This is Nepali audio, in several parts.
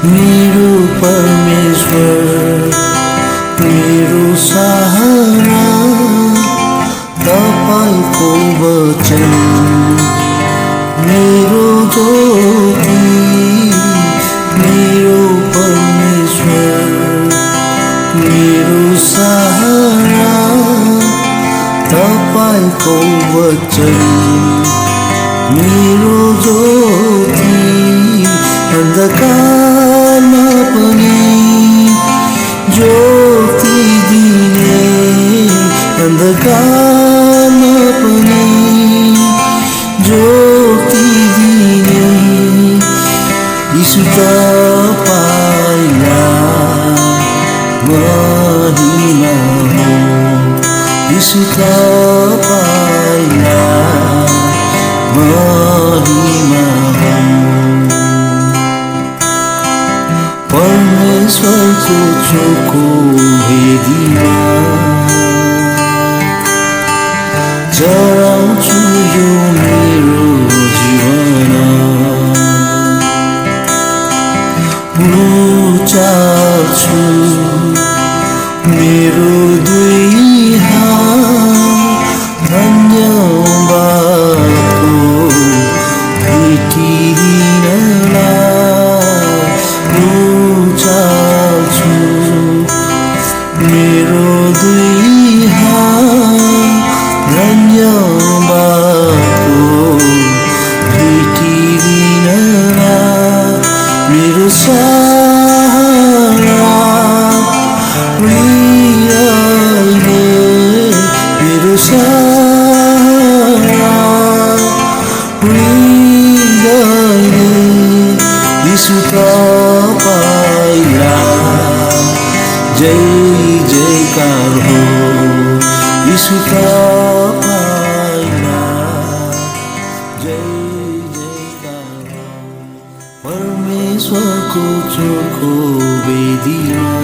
मेरो परमेश्वर मेरो सहारा तपाईको वचन मेरो ज्योति मेरो परमेश्वर मेरो सहारा तपाईको वचन मेरो ज्योति अन्धकारमा पनि ज्योति दिने अन्धकारमा पनि ज्योति दिने यीशु तपाईलाई महिमा हो यीशु तपाईलाई महिमा हो परमेश्वरको चोखो भेदीमा चढाउँछु यो मेरो जीवन उचाल्छु मेरो दुई हात धन्यवादको भेटिदिनलाई उचाल्छु मेरो दुई हात धन्यवादको भेटिदिनलाई मेरो सहारा हृदयले मेरो सहारा हृदयले यीशु तपाईलाई जय जयकार हो यीशु तपाईलाई जय जयकार हो परमेश्वरको चोखो वेदीमा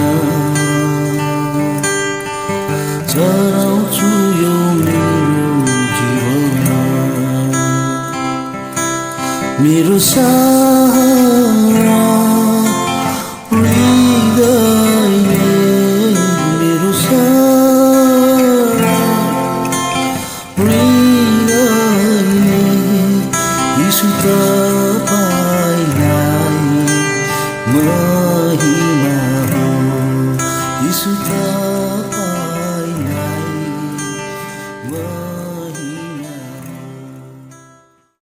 चढाउँछु यो मेरो जीवन मेरो सहारा हृदयले मेरो सहारा हृदयले यीशु तपाईलाई